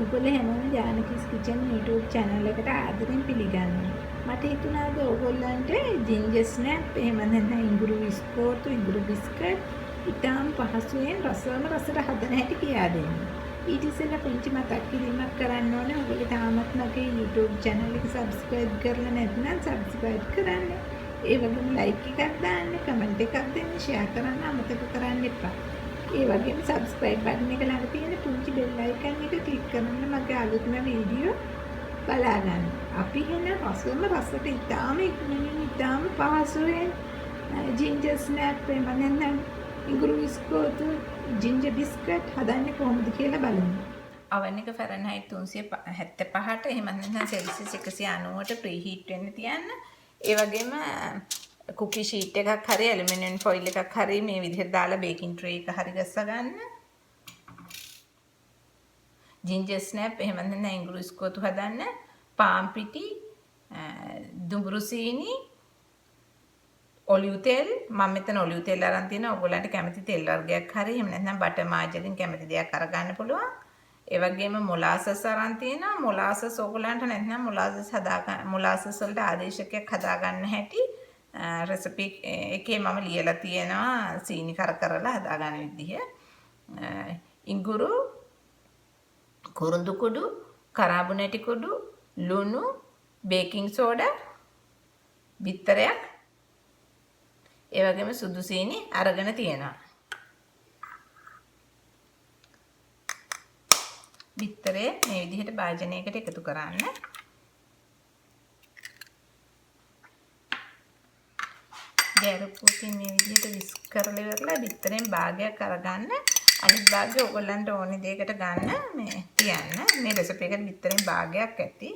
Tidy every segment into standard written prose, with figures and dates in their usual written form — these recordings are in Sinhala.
ඔයගොල්ලෝ හැමෝම ජානකීස් කිචන් YouTube channel එකට ආදරෙන් පිළිගන්නවා. මට හිතුණා අද ඔයගොල්ලන්ට ජින්ජර් ස්නැප් එහෙම නැත්නම් ඉඟුරු විස්කෝතු ඉඟුරු බිස්කට් ඉතාම පහසුවෙන් රසට හදන හැටි කියා දෙන්න. ඊට ඉස්සෙල්ලා පුංචි මතක් කිරීමක් කරන්න ඕනේ. ඔයගොල්ලෝ තාමත් මගේ YouTube channel එක subscribe කරලා නැත්නම් subscribe කරන්න. ඒ වගේම like එකක් දාන්න, comment එකක් දෙන්න, share කරන්න අමතක කරන්න එපා. ඒ වගේම subscribe button එක ළඟ තියෙන පුංචි bell icon එක click කරන්න මගේ අලුත්ම වීඩියෝ බලා ගන්න. අපි එන රසට ඉතාම ඉක්මනින් ඉතාම පහසුවෙන් ginger snap එහෙම නැත්නම් ඉඟුරු විස්කෝතු ginger biscuit හදන්නේ කොහොමද කියලා බලමු. oven එක Fahrenheit 375ට එහෙම නැත්නම් Celsius 190ට preheat වෙන්න තියන්න. ඒ වගේම cookie sheet එකක් හරි aluminium foil එකක් හරි මේ විදිහට දාලා baking tray එක හරි ගස්ස ගන්න. ginger snap එහෙම නැත්නම් ඉඟුරු විස්කෝතු හදන්න. පාන් පිටි, දුඹුරු සීනි, ඔලිව් තෙල් මම මෙතන ඔලිව් තෙල් අරන් තියෙනවා. ඔයගොල්ලන්ට කැමති තෙල් වර්ගයක් හරි එහෙම නැත්නම් බටර් මාජරින් කැමති දෙයක් අරගන්න පුළුවන්. ඒ වගේම මොලාසස් අරන් තියෙනවා. මොලාසස් ඔයගොල්ලන්ට නැත්නම් මොලාසස් වලට ආදේශකයක් හදාගන්න හැටි රෙසිපි එකේ මම ලියලා තියෙනවා සීනි කරලා හදාගන්න විදිහ. ඉඟුරු, කුරුඳු කුඩු, කරාබුනැටි කුඩු, ලුණු, බේකින් සෝඩා, බිත්තරයක්, ඒ වගේම සුදු සීනි අරගෙන තියෙනවා. බිත්තරේ මේ විදිහට භාජනයකට එකතු කරන්න. ගැරපුවකින් මේ විදිහට විස්ක් කරලා ඉවරලා බිත්තරෙන් භාගයක් අරගන්න. අනිත් භාගය ඔයගොල්ලන්ට ඕනේ දෙයකට ගන්න මේ තියන්න. මේ රෙසිපි එකට බිත්තරෙන් භාගයක් ඇති.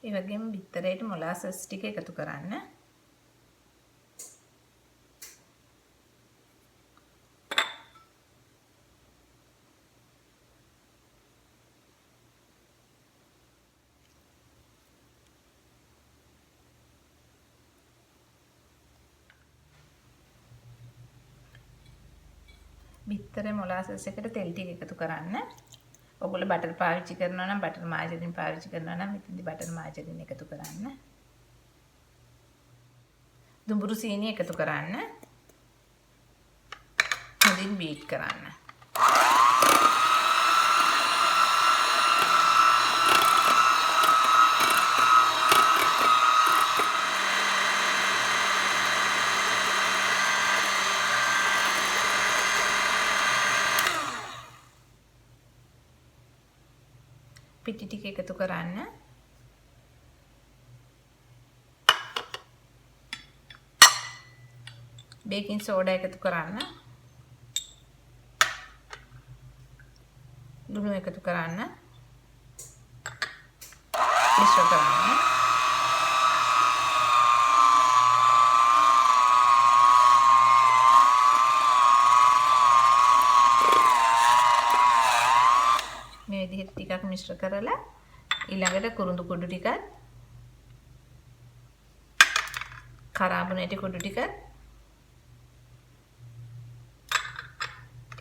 ඒ වගේම බිත්තරේට මොලාසස් ටික එකතු කරන්න. බිත්තරේ මොලාසස් එකට තෙල් ටික එකතු කරන්න. ඔයගොල්ලෝ බටර් පාවිච්චි කරනවා නම් බටර් මාජරින් පාවිච්චි කරනවා නම් මෙතනදී බටර් මාජරින් එකතු කරන්න. දුඹුරු සීනි එකතු කරන්න. හොඳින් බීට් කරන්න. පිටි ටික එකතු කරන්න. බේකින් සෝඩා එකතු කරන්න. ලුණු එකතු කරන්න. මිශ්‍ර කරන්න. මේ විදිහට ටිකක් මිශ්‍ර කරලා ඊළඟට කුරුඳු කුඩු ටිකක්, කරාබුනැටි කුඩු ටිකක්,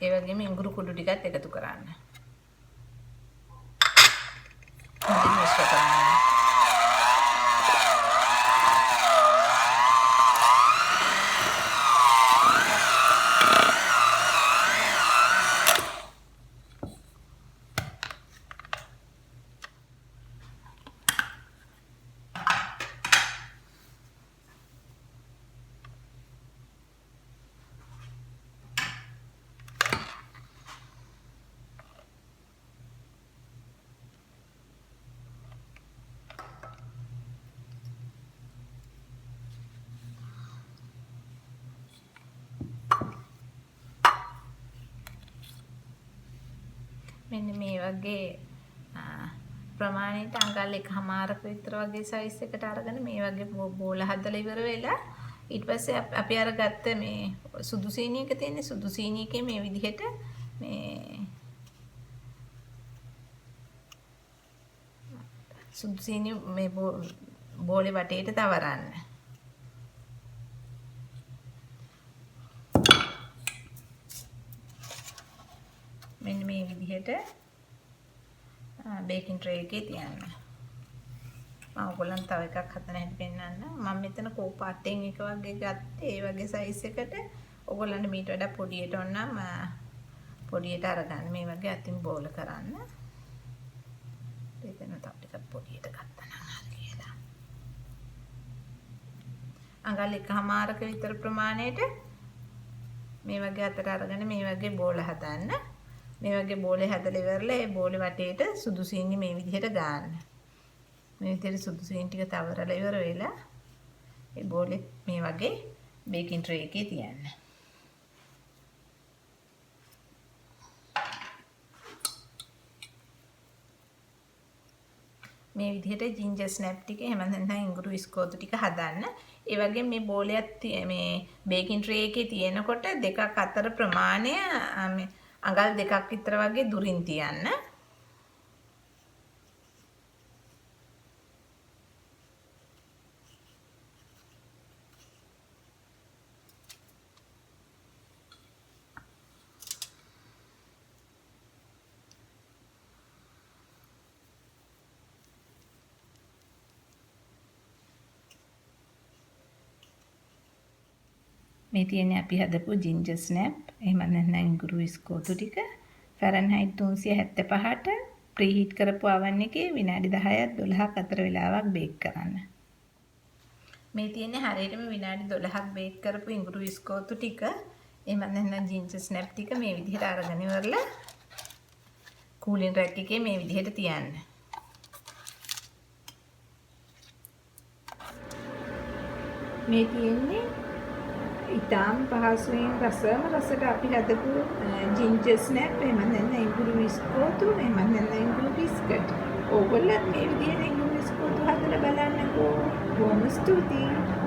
ඒ වගේම ඉඟුරු කුඩු ටිකක් එකතු කරන්න. හොඳින් මිශ්‍ර කරන්න. මෙන්න මේ වගේ ප්‍රමාණයට අඟල් 1/2ක විතර වගේ සයිස් එකට අරගෙන මේ වගේ බෝල හදලා ඉවර වෙලා ඊට පස්සේ අපි අර ගත්ත මේ සුදු සීනි එක තියෙන්නේ සුදු සීනි එකේ මේ විදිහට මේ සුදු සීනි මේ බෝලේ වටේට තවරන්න. මෙන්න මේ විදිහට බේකින් ට්‍රේ එකේ තියන්න. මම ඔයගොල්ලන්ට තව එකක් හදන්න හැටි පෙන්නන්න. මම මෙතන කෝපාට්ටෙන් එක වගේ ගත්තේ. ඒ වගේ සයිස් එකට ඔයගොල්ලන්ට මීට වඩා පොඩියට ඕනනම් පොඩියට අරගන්න. මේ වගේ අතින් බෝල කරන්න. එතන තව ටිකක් පොඩියට ගත්තා නම් හරි කියලා. අඟල් එකමාරක විතර ප්‍රමාණයට මේ වගේ අතට අරගෙන මේ වගේ බෝල හදන්න. මේ වගේ බෝලේ හදලා ඉවරලා ඒ බෝලේ වටේට සුදු සීනි මේ විදිහට ගන්න. මේ විදිහට සුදු සීනි ටික තවරලා ඉවර වෙලා ඒ බෝලේ මේ වගේ බේකින් ට්‍රේ එකේ තියන්න. මේ විදිහට ජින්ජර් ස්නැප් ටික එහෙම නැත්නම් ඉඟුරු විස්කෝතු ටික හදන්න. ඒ වගේ මේ බෝලයක් මේ බේකින් ට්‍රේ එකේ තියෙනකොට දෙකක් අතර ප්‍රමාණය අඟල් දෙකක් විතර වගේ දුරින් තියන්න. මේ තියෙන්නේ අපි හදපු ජින්ජර් ස්නැප් එහෙම නැත්නම් ඉඟුරු විස්කෝතු ටික ෆැරන්හයිට් 375ට ප්‍රීහීට් කරපු oven එකේ විනාඩි 10ක් 12ක් අතර වෙලාවක් බේක් කරන්න. මේ තියෙන්නේ හරියටම විනාඩි 12ක් බේක් කරපු ඉඟුරු විස්කෝතු ටික එහෙම නැත්නම් ජින්ජර් ස්නැප් ටික මේ විදිහට අරගෙන ඉවරලා කූලින් රැක් එකේ මේ විදිහට තියන්න. මේ තියෙන්නේ ඉතාම පහසුවෙන් රසට අපි හදපු ජින්ජර් ස්නැප් එහෙම නැත්නම් ඉඟුරු විස්කෝතු එහෙම නැත්නම් ඉඟුරු බිස්කට්. ඕගොල්ලෝ මේ විදිහට ඉඟුරු විස්කෝතු හදලා බලන්නකෝ. බොහොම ස්තුතියි.